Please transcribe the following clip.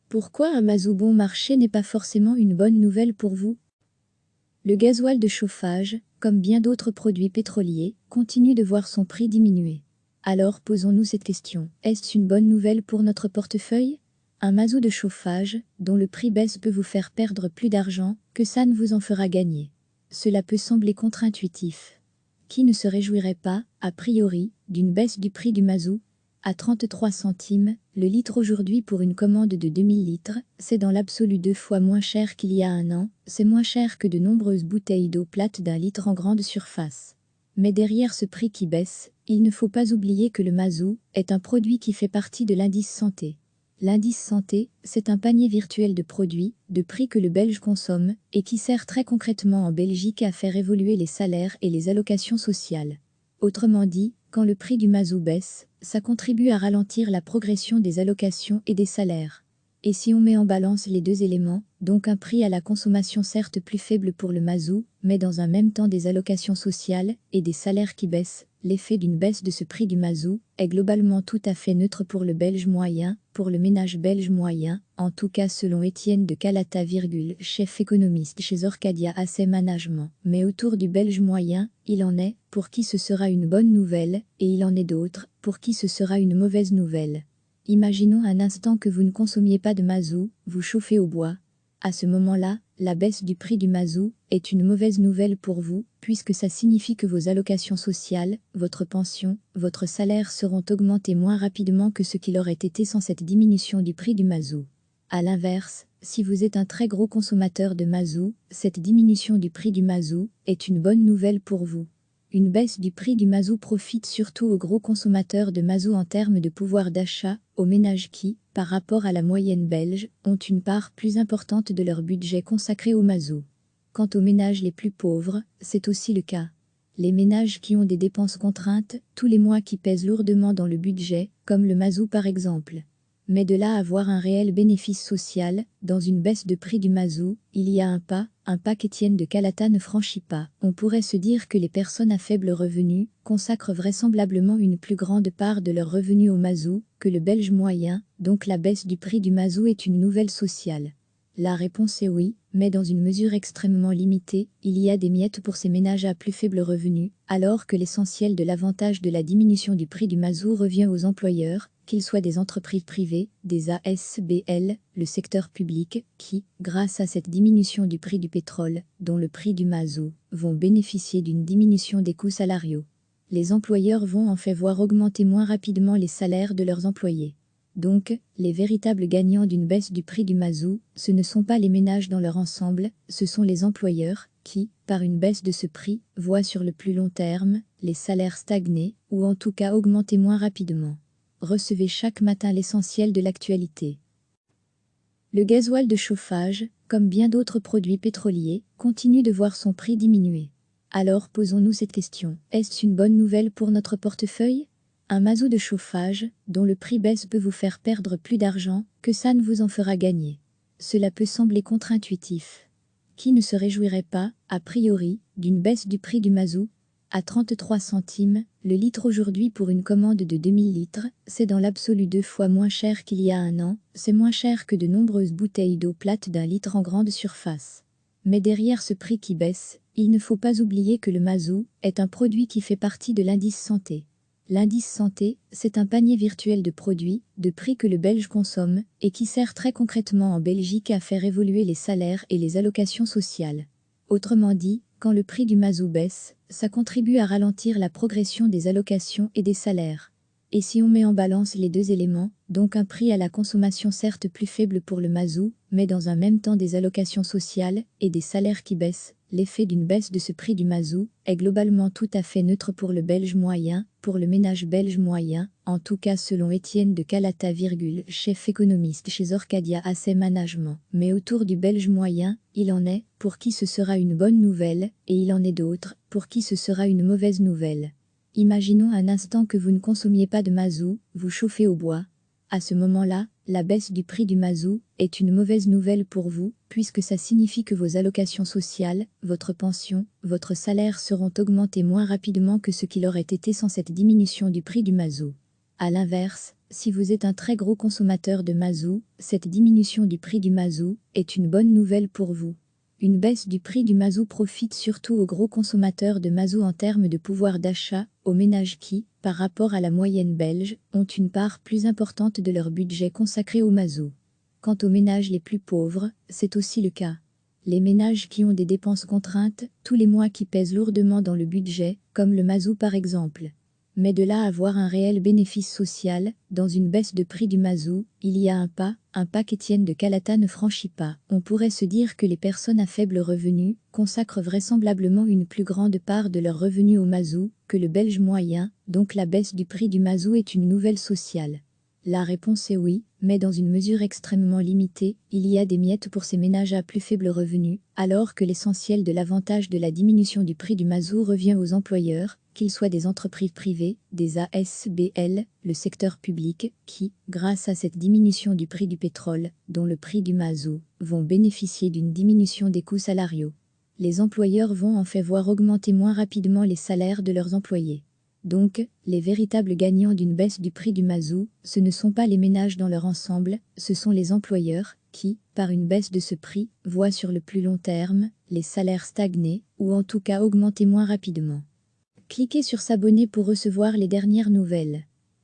Pourquoi un mazout bon marché n'est pas forcément une bonne nouvelle pour vous? Le gasoil de chauffage, comme bien d'autres produits pétroliers, continue de voir son prix diminuer. Alors posons-nous cette question, est-ce une bonne nouvelle pour notre portefeuille? Un mazout de chauffage, dont le prix baisse peut vous faire perdre plus d'argent que ça ne vous en fera gagner. Cela peut sembler contre-intuitif. Qui ne se réjouirait pas, a priori, d'une baisse du prix du mazout? À 33 centimes, le litre aujourd'hui pour une commande de 2000 litres, c'est dans l'absolu 2 fois moins cher qu'il y a un an, c'est moins cher que de nombreuses bouteilles d'eau plate d'1 litre en grande surface. Mais derrière ce prix qui baisse, il ne faut pas oublier que le mazout est un produit qui fait partie de l'indice santé. L'indice santé, c'est un panier virtuel de produits, de prix que le Belge consomme, et qui sert très concrètement en Belgique à faire évoluer les salaires et les allocations sociales. Autrement dit, quand le prix du mazout baisse, ça contribue à ralentir la progression des allocations et des salaires. Et si on met en balance les deux éléments, donc un prix à la consommation certes plus faible pour le mazout, mais dans un même temps des allocations sociales et des salaires qui baissent, l'effet d'une baisse de ce prix du mazout est globalement tout à fait neutre pour le Belge moyen, pour le ménage belge moyen, en tout cas selon Étienne de Calata, chef économiste chez Orcadia Asset Management. Mais autour du Belge moyen, il en est, pour qui ce sera une bonne nouvelle, et il en est d'autres, pour qui ce sera une mauvaise nouvelle. Imaginons un instant que vous ne consommiez pas de mazout, vous chauffez au bois. À ce moment-là, la baisse du prix du mazout est une mauvaise nouvelle pour vous, puisque ça signifie que vos allocations sociales, votre pension, votre salaire seront augmentés moins rapidement que ce qu'il aurait été sans cette diminution du prix du mazout. A l'inverse, si vous êtes un très gros consommateur de mazout, cette diminution du prix du mazout est une bonne nouvelle pour vous. Une baisse du prix du mazout profite surtout aux gros consommateurs de mazout en termes de pouvoir d'achat, aux ménages qui, par rapport à la moyenne belge, ont une part plus importante de leur budget consacré au mazout. Quant aux ménages les plus pauvres, c'est aussi le cas. Les ménages qui ont des dépenses contraintes, tous les mois qui pèsent lourdement dans le budget, comme le mazout par exemple. Mais de là à avoir un réel bénéfice social, dans une baisse de prix du mazout, il y a un pas qu'Étienne de Calata ne franchit pas. On pourrait se dire que les personnes à faible revenu consacrent vraisemblablement une plus grande part de leurs revenus au mazout que le Belge moyen, donc la baisse du prix du mazout est une nouvelle sociale. La réponse est oui, mais dans une mesure extrêmement limitée, il y a des miettes pour ces ménages à plus faible revenu, alors que l'essentiel de l'avantage de la diminution du prix du mazout revient aux employeurs, qu'ils soient des entreprises privées, des ASBL, le secteur public, qui, grâce à cette diminution du prix du pétrole, dont le prix du mazout, vont bénéficier d'une diminution des coûts salariaux. Les employeurs vont en fait voir augmenter moins rapidement les salaires de leurs employés. Donc, les véritables gagnants d'une baisse du prix du mazout, ce ne sont pas les ménages dans leur ensemble, ce sont les employeurs, qui, par une baisse de ce prix, voient sur le plus long terme, les salaires stagner, ou en tout cas augmenter moins rapidement. Recevez chaque matin l'essentiel de l'actualité. Le gasoil de chauffage, comme bien d'autres produits pétroliers, continue de voir son prix diminuer. Alors posons-nous cette question, est-ce une bonne nouvelle pour notre portefeuille? Un mazout de chauffage, dont le prix baisse peut vous faire perdre plus d'argent que ça ne vous en fera gagner. Cela peut sembler contre-intuitif. Qui ne se réjouirait pas, a priori, d'une baisse du prix du mazout? À 33 centimes, le litre aujourd'hui pour une commande de 2000 litres, c'est dans l'absolu 2 fois moins cher qu'il y a un an, c'est moins cher que de nombreuses bouteilles d'eau plate d'1 litre en grande surface. Mais derrière ce prix qui baisse, il ne faut pas oublier que le mazout est un produit qui fait partie de l'indice santé. L'indice santé, c'est un panier virtuel de produits, de prix que le Belge consomme, et qui sert très concrètement en Belgique à faire évoluer les salaires et les allocations sociales. Autrement dit, quand le prix du mazout baisse, ça contribue à ralentir la progression des allocations et des salaires. Et si on met en balance les deux éléments, donc un prix à la consommation certes plus faible pour le mazout, mais dans un même temps des allocations sociales et des salaires qui baissent, l'effet d'une baisse de ce prix du mazout est globalement tout à fait neutre pour le Belge moyen, pour le ménage belge moyen, en tout cas selon Étienne de Calata, chef économiste chez Orcadia Asset Management. Mais autour du Belge moyen, il en est, pour qui ce sera une bonne nouvelle, et il en est d'autres, pour qui ce sera une mauvaise nouvelle. Imaginons un instant que vous ne consommiez pas de mazout, vous chauffez au bois. À ce moment-là, la baisse du prix du mazout est une mauvaise nouvelle pour vous, puisque ça signifie que vos allocations sociales, votre pension, votre salaire seront augmentés moins rapidement que ce qu'il aurait été sans cette diminution du prix du mazout. A l'inverse, Si vous êtes un très gros consommateur de mazout, cette diminution du prix du mazout est une bonne nouvelle pour vous. Une baisse du prix du mazout profite surtout aux gros consommateurs de mazout en termes de pouvoir d'achat, aux ménages qui, par rapport à la moyenne belge, ont une part plus importante de leur budget consacré au mazout. Quant aux ménages les plus pauvres, c'est aussi le cas. Les ménages qui ont des dépenses contraintes, tous les mois qui pèsent lourdement dans le budget, comme le mazout par exemple. Mais de là à avoir un réel bénéfice social, dans une baisse de prix du mazout, il y a un pas qu'Étienne de Calata ne franchit pas. On pourrait se dire que les personnes à faible revenu consacrent vraisemblablement une plus grande part de leurs revenus au mazout que le Belge moyen, donc la baisse du prix du mazout est une nouvelle sociale. La réponse est oui, mais dans une mesure extrêmement limitée, il y a des miettes pour ces ménages à plus faible revenu, alors que l'essentiel de l'avantage de la diminution du prix du mazout revient aux employeurs, qu'ils soient des entreprises privées, des ASBL, le secteur public, qui, grâce à cette diminution du prix du pétrole, dont le prix du mazout, vont bénéficier d'une diminution des coûts salariaux. Les employeurs vont en fait voir augmenter moins rapidement les salaires de leurs employés. Donc, les véritables gagnants d'une baisse du prix du mazout, ce ne sont pas les ménages dans leur ensemble, ce sont les employeurs qui, par une baisse de ce prix, voient sur le plus long terme les salaires stagner ou en tout cas augmenter moins rapidement. Cliquez sur s'abonner pour recevoir les dernières nouvelles.